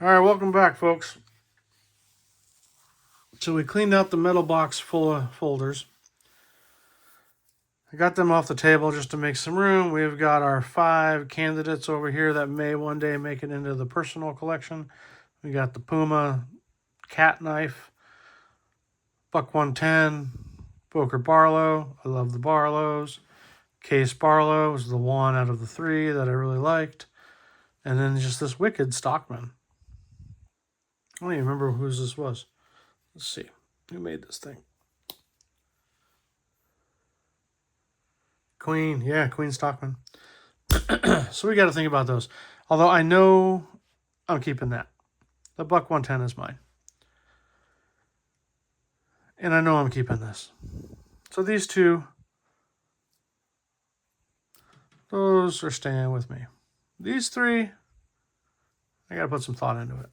All right, welcome back, folks. So we cleaned out the metal box full of folders. I got them off the table just to make some room. We've got our 5 candidates over here that may one day make it into the personal collection. We got the Puma cat knife, Buck 110, Boker Barlow. I love the Barlows. Case Barlow was the one out of the 3 that I really liked. And then just this Wicked Stockman. I don't even remember whose this was. Let's see. Who made this thing? Queen. Yeah, Queen Stockman. So we got to think about those. Although I know I'm keeping that. The Buck 110 is mine. And I know I'm keeping this. So these 2, those are staying with me. These 3, I got to put some thought into it.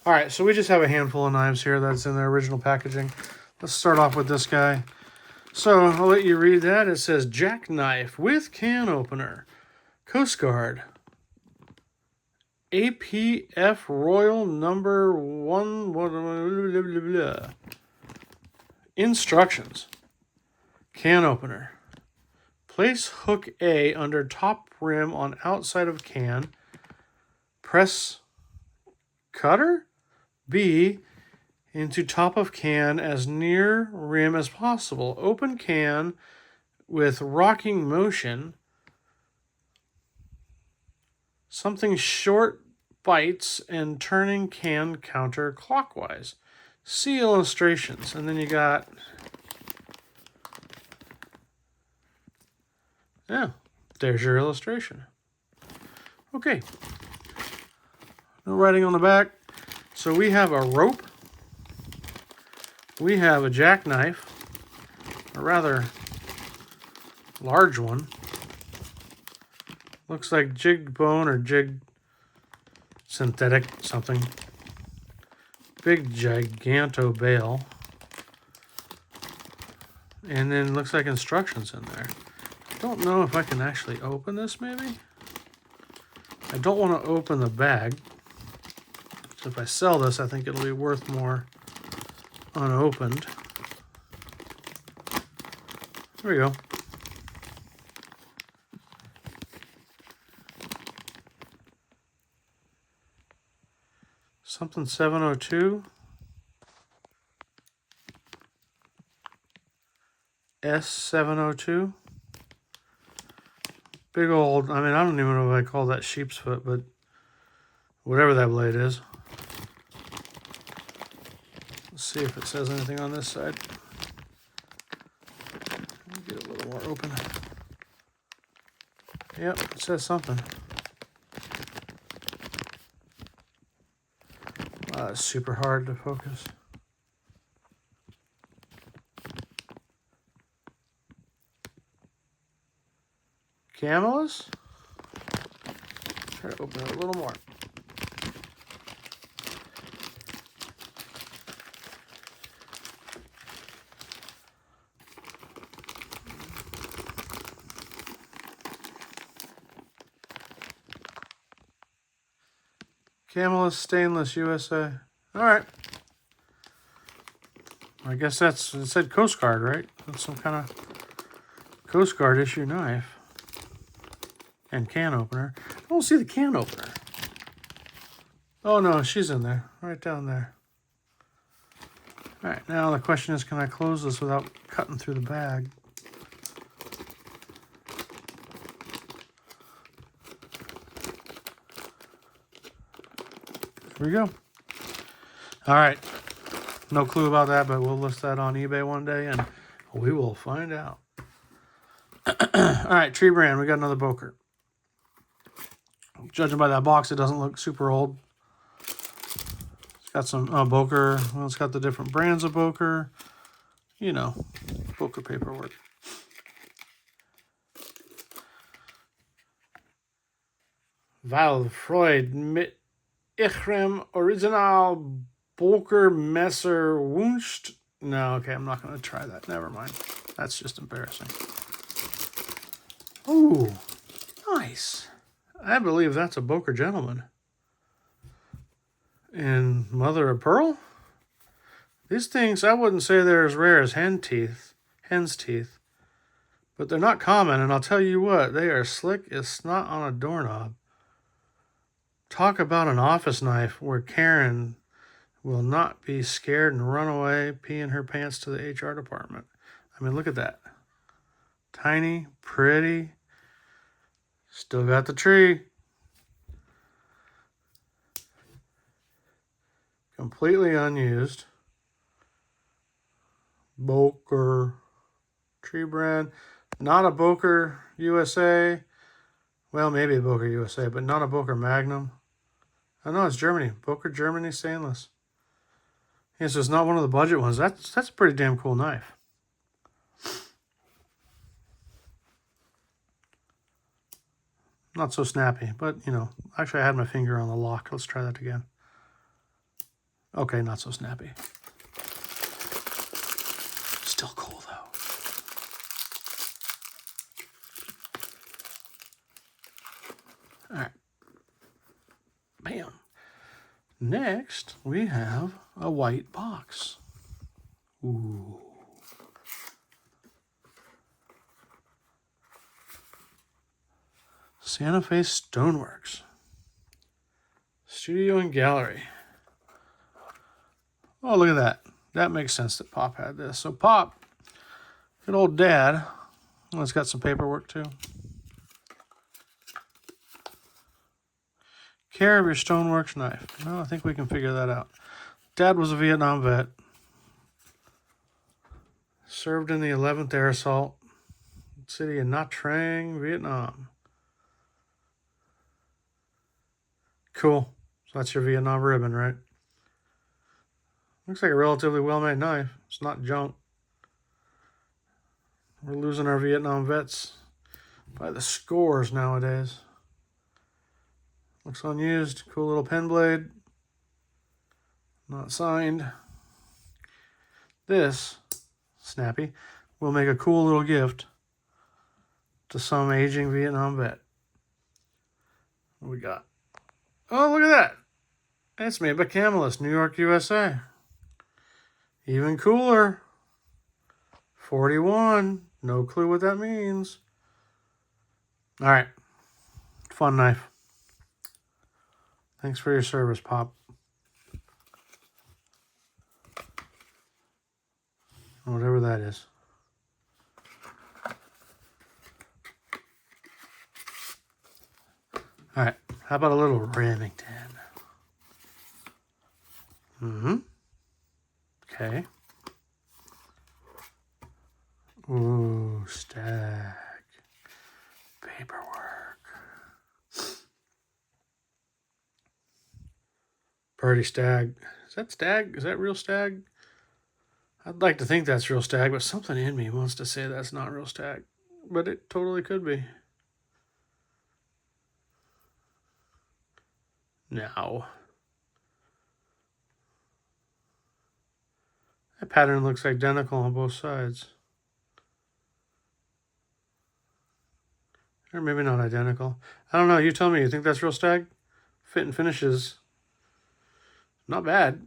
All right, so we just have a handful of knives here that's in their original packaging. Let's start off with this guy. So I'll let you read that. It says jackknife with can opener, Coast Guard, APF Royal number 1. Blah, blah, blah, blah. Instructions: can opener. Place hook A under top rim on outside of can. Press cutter B into top of can as near rim as possible. Open can with rocking motion. Something short bites and turning can counterclockwise. See illustrations. And then you got, yeah, there's your illustration. Okay. No writing on the back. So we have a rope. We have a jackknife, a rather large one. Looks like jigged bone or jigged synthetic something. Big giganto bale. And then looks like instructions in there. I don't know if I can actually open this maybe. I don't want to open the bag. So if I sell this, I think it'll be worth more unopened. There we go. Something 702. S702. Big old, I mean, I don't even know if I call that sheep's foot, but whatever that blade is. Let's see if it says anything on this side. Let me get a little more open. Yep, it says something. Wow, it's super hard to focus. Camelus? Try to open it a little more. Camelus Stainless USA. All right. I guess that's, it said Coast Guard, right? That's some kind of Coast Guard issue knife. And can opener. I don't see the can opener. Oh no, she's in there. Right down there. All right, now the question is, can I close this without cutting through the bag? Here we go. All right. No clue about that, but we'll list that on eBay one day and we will find out. All right, Tree Brand. We got another Boker. Judging by that box, it doesn't look super old. It's got some Boker. Well, it's got the different brands of Boker. You know, Boker paperwork. Valfreud mit Ichrem Original Boker Messer Wünscht. No, okay, I'm not going to try that. Never mind. That's just embarrassing. Ooh, nice. I believe that's a Boker Gentleman. And mother of pearl. These things, I wouldn't say they're as rare as hen's teeth, but they're not common. And I'll tell you what, they are slick as snot on a doorknob. Talk about an office knife where Karen will not be scared and run away peeing her pants to the HR department. I mean, look at that. Tiny, pretty, still got the tree. Completely unused. Boker tree brand. Not a Boker USA. Well, maybe a Boker USA, but not a Boker Magnum. I know it's Germany. Boker Germany stainless. Yes, it's not one of the budget ones. That's a pretty damn cool knife. Not so snappy, but you know, actually I had my finger on the lock. Let's try that again. Okay, not so snappy. Still cool though. All right. Bam. Next, we have a white box. Ooh. Santa Fe Stoneworks. Studio and Gallery. Oh, look at that. That makes sense that Pop had this. So Pop, good old dad, well, it's got some paperwork too. Care of your Stoneworks knife. Well, I think we can figure that out. Dad was a Vietnam vet. Served in the 11th Air Assault. City of Nha Trang, Vietnam. Cool. So that's your Vietnam ribbon, right? Looks like a relatively well-made knife. It's not junk. We're losing our Vietnam vets by the scores nowadays. Looks unused. Cool little pen blade. Not signed. This, snappy, will make a cool little gift to some aging Vietnam vet. What we got? Oh, look at that. It's made by Camelus, New York, USA. Even cooler. 41. No clue what that means. All right. Fun knife. Thanks for your service, Pop. Whatever that is. All right. How about a little Remington? Okay. Ooh, Stag. Paperwork. Purdy Stag. Is that Stag? Is that real Stag? I'd like to think that's real Stag, but something in me wants to say that's not real Stag. But it totally could be. Now. That pattern looks identical on both sides. Or maybe not identical. I don't know. You tell me. You think that's real Stag? Fit and finishes. Not bad.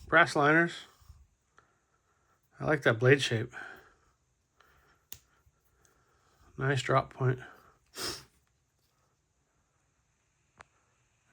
Brass liners. I like that blade shape. Nice drop point.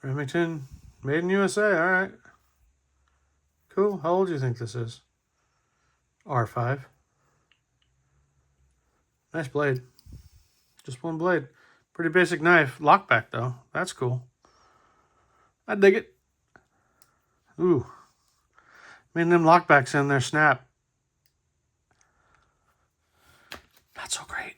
Remington, made in USA. All right. Cool. How old do you think this is? R5. Nice blade. Just one blade. Pretty basic knife. Lockback, though. That's cool. I dig it. Ooh. Man, them lockbacks in there snap. Not so great.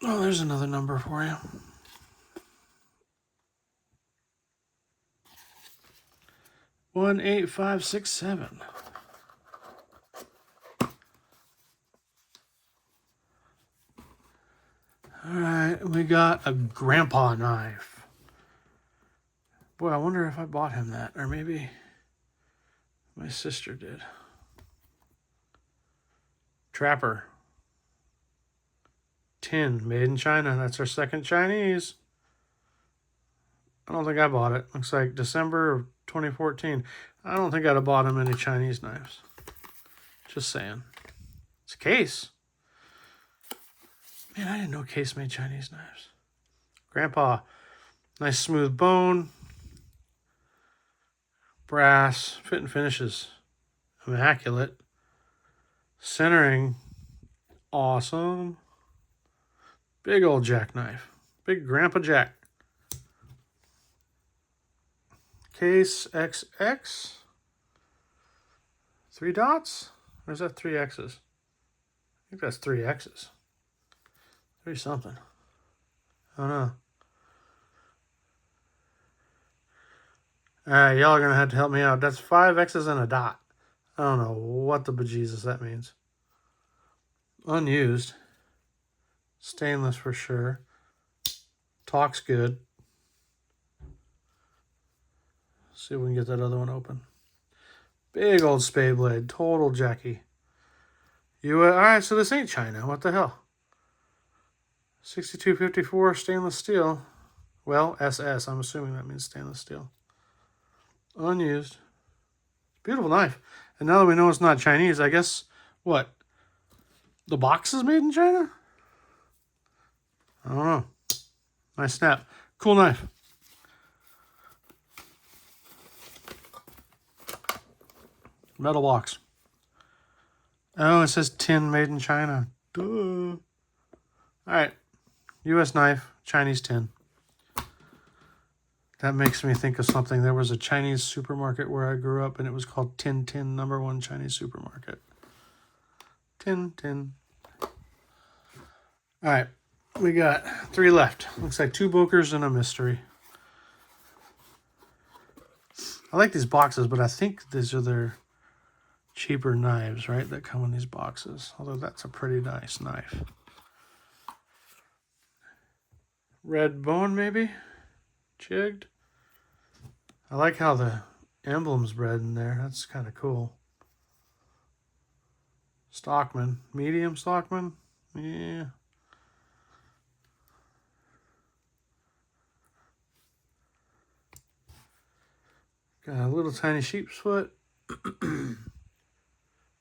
Oh, there's another number for you. 18567. All right, we got a grandpa knife. Boy, I wonder if I bought him that, or maybe my sister did. Trapper. Tin, made in China. That's our second Chinese. I don't think I bought it. Looks like December of 2014. I don't think I'd have bought him any Chinese knives. Just saying. It's a Case. Man, I didn't know Case made Chinese knives. Grandpa. Nice smooth bone. Brass. Fit and finishes. Immaculate. Centering. Awesome. Big old jackknife. Big Grandpa Jack. Case XX. 3 dots? Or is that 3 X's? I think that's 3 X's. 3 something. I don't know. Alright, y'all are going to have to help me out. That's 5 X's and a dot. I don't know what the bejesus that means. Unused. Stainless for sure. Talks good. See if we can get that other one open. Big old spade blade. Total Jackie. Alright, so this ain't China. What the hell? 6254 stainless steel. Well, SS. I'm assuming that means stainless steel. Unused. Beautiful knife. And now that we know it's not Chinese, I guess, what? The box is made in China? I don't know. Nice snap. Cool knife. Metal box. Oh, it says tin made in China. Duh. Alright. U.S. knife, Chinese tin. That makes me think of something. There was a Chinese supermarket where I grew up, and it was called Tin Tin, #1 Chinese supermarket. Tin Tin. Alright. We got 3 left. Looks like 2 Bokers and a mystery. I like these boxes, but I think these are their cheaper knives, right, that come in these boxes. Although that's a pretty nice knife. Red bone, maybe? Jigged. I like how the emblem's red in there. That's kind of cool. Stockman. Medium Stockman? Yeah. Got a little tiny sheep's foot.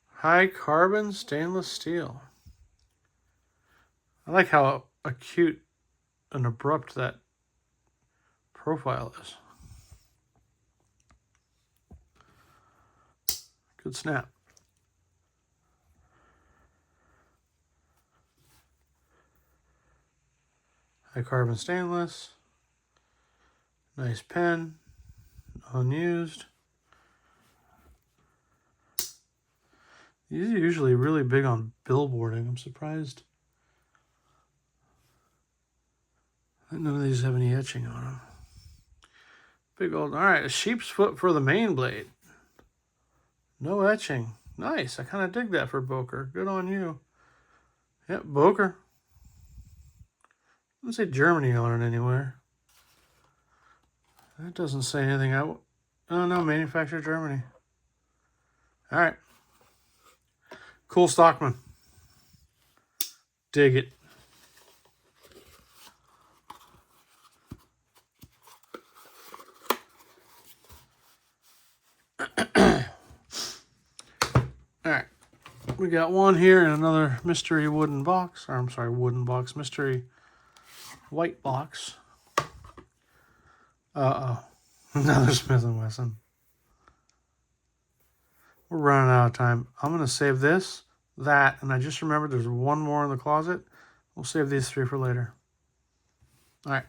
High carbon stainless steel. I like how acute and abrupt that profile is. Good snap. High carbon stainless. Nice pen. Unused. These are usually really big on billboarding. I'm surprised none of these have any etching on them. Big old, all right, a sheep's foot for the main blade. No etching. Nice. I kind of dig that for Boker. Good on you. Yep, Boker. Doesn't say Germany on it anywhere. That doesn't say anything. Oh, no, manufactured Germany. All right. Cool Stockman. Dig it. All right. We got one here in another mystery wooden box. Or I'm sorry, wooden box. Mystery white box. Uh-oh. Another Smith & Wesson. We're running out of time. I'm going to save this, that, and I just remembered there's one more in the closet. We'll save these 3 for later. All right.